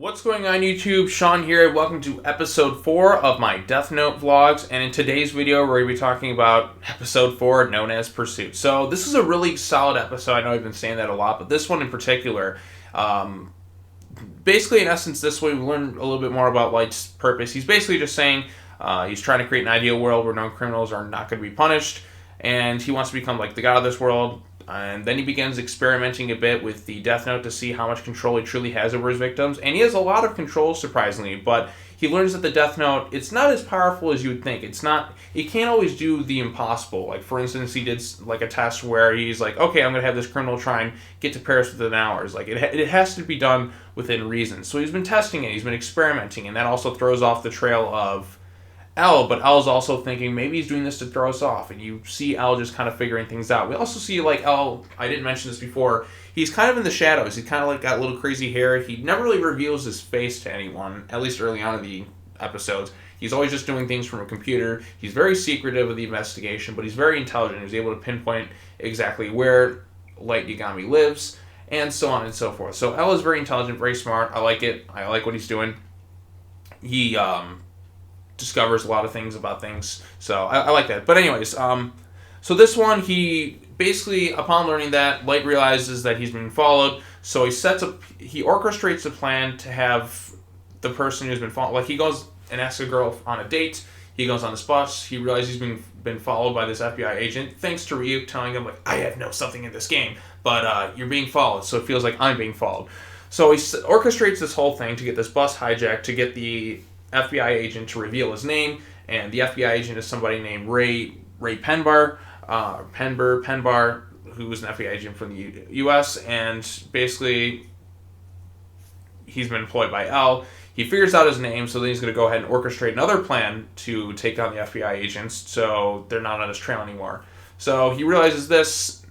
What's going on YouTube? Sean here. Welcome to episode 4 of my Death Note vlogs, and in today's video we're going to be talking about episode 4 known as Pursuit. So this is a really solid episode. I know I've been saying that a lot, but this one in particular, basically in essence this way we learn a little bit more about Light's purpose. He's basically just saying he's trying to create an ideal world where known criminals are not going to be punished, and he wants to become like the god of this world. And then he begins experimenting a bit with the Death Note to see how much control he truly has over his victims. And he has a lot of control, surprisingly, but he learns that the Death Note, it's not as powerful as you would think. It can't always do the impossible. Like, for instance, he did like a test where he's like, okay, I'm going to have this criminal try and get to Paris within hours. Like, it has to be done within reason. So he's been testing it, he's been experimenting, and that also throws off the trail of L, but L's also thinking maybe he's doing this to throw us off, and you see L just kind of figuring things out. We also see like L, I didn't mention this before, he's kind of in the shadows. He's kind of like got little crazy hair. He never really reveals his face to anyone, at least early on in the episodes. He's always just doing things from a computer. He's very secretive of the investigation, but he's very intelligent. He's able to pinpoint exactly where Light Yagami lives, and so on and so forth. So L is very intelligent, very smart. I like it. I like what he's doing. He discovers a lot of things about things, so I like that. But anyways, so this one, he basically, upon learning that, Light realizes that he's being followed, so he orchestrates a plan to have the person who's been followed, like he goes and asks a girl on a date, he goes on this bus, he realizes he's been followed by this FBI agent, thanks to Ryuk telling him, like, I have no something in this game, but you're being followed, so it feels like I'm being followed. So he orchestrates this whole thing to get this bus hijacked, to get the FBI agent to reveal his name, and the FBI agent is somebody named Ray Penbar, who was an FBI agent from the U.S., and basically he's been employed by L. He figures out his name, so then he's going to go ahead and orchestrate another plan to take down the FBI agents, so they're not on his trail anymore. So he realizes this,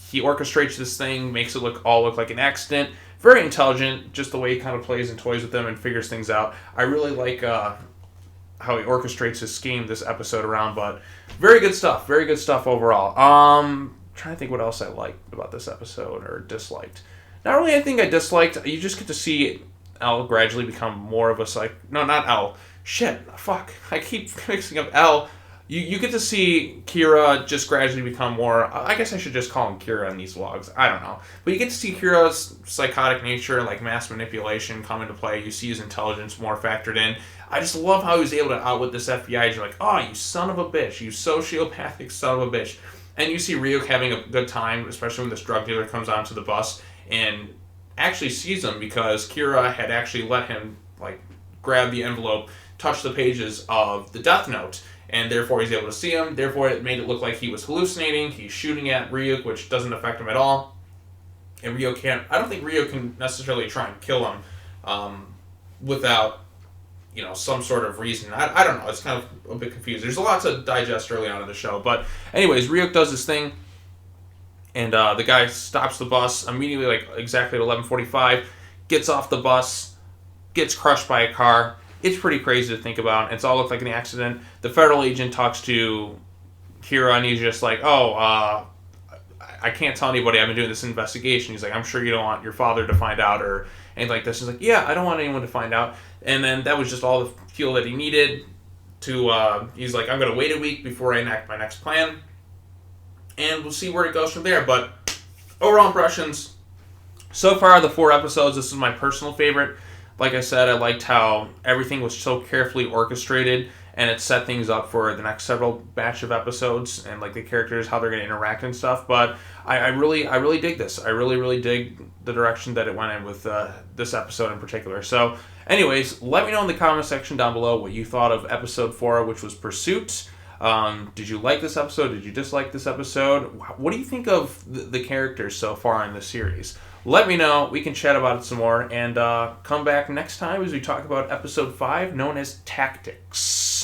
he orchestrates this thing, makes it all look like an accident. Very intelligent, just the way he kind of plays and toys with them and figures things out. I really like how he orchestrates his scheme this episode around, but very good stuff overall. Trying to think what else I liked about this episode or disliked. Not really anything I disliked. You just get to see L gradually become more of a no, not L. Shit, fuck. I keep mixing up L. You get to see Kira just gradually become more, I guess I should just call him Kira in these vlogs, I don't know. But you get to see Kira's psychotic nature, like mass manipulation, come into play. You see his intelligence more factored in. I just love how he was able to outwit this FBI agent, like, oh, you son of a bitch, you sociopathic son of a bitch. And you see Ryuk having a good time, especially when this drug dealer comes onto the bus and actually sees him because Kira had actually let him, like, grab the envelope, touch the pages of the Death Note. And therefore he's able to see him. Therefore it made it look like he was hallucinating. He's shooting at Ryuk, which doesn't affect him at all. And Ryuk can't, I don't think Ryuk can necessarily try and kill him without, some sort of reason. I don't know. It's kind of a bit confused. There's a lot to digest early on in the show. But anyways, Ryuk does his thing. And the guy stops the bus immediately, like exactly at 11:45, gets off the bus, gets crushed by a car. It's pretty crazy to think about. It's all looked like an accident. The federal agent talks to Kira, and he's just like, I can't tell anybody. I've been doing this investigation. He's like, I'm sure you don't want your father to find out or anything like this. He's like, yeah, I don't want anyone to find out. And then that was just all the fuel that he needed to, he's like, I'm going to wait a week before I enact my next plan. And we'll see where it goes from there. But overall impressions, so far, the 4 episodes, this is my personal favorite. Like I said, I liked how everything was so carefully orchestrated, and it set things up for the next several batch of episodes, and like the characters, how they're going to interact and stuff. But I really dig this. I really dig the direction that it went in with this episode in particular. So, anyways, let me know in the comment section down below what you thought of episode 4, which was Pursuit. Did you like this episode? Did you dislike this episode? What do you think of the characters so far in the series? Let me know. We can chat about it some more. And come back next time as we talk about episode 5, known as Tactics.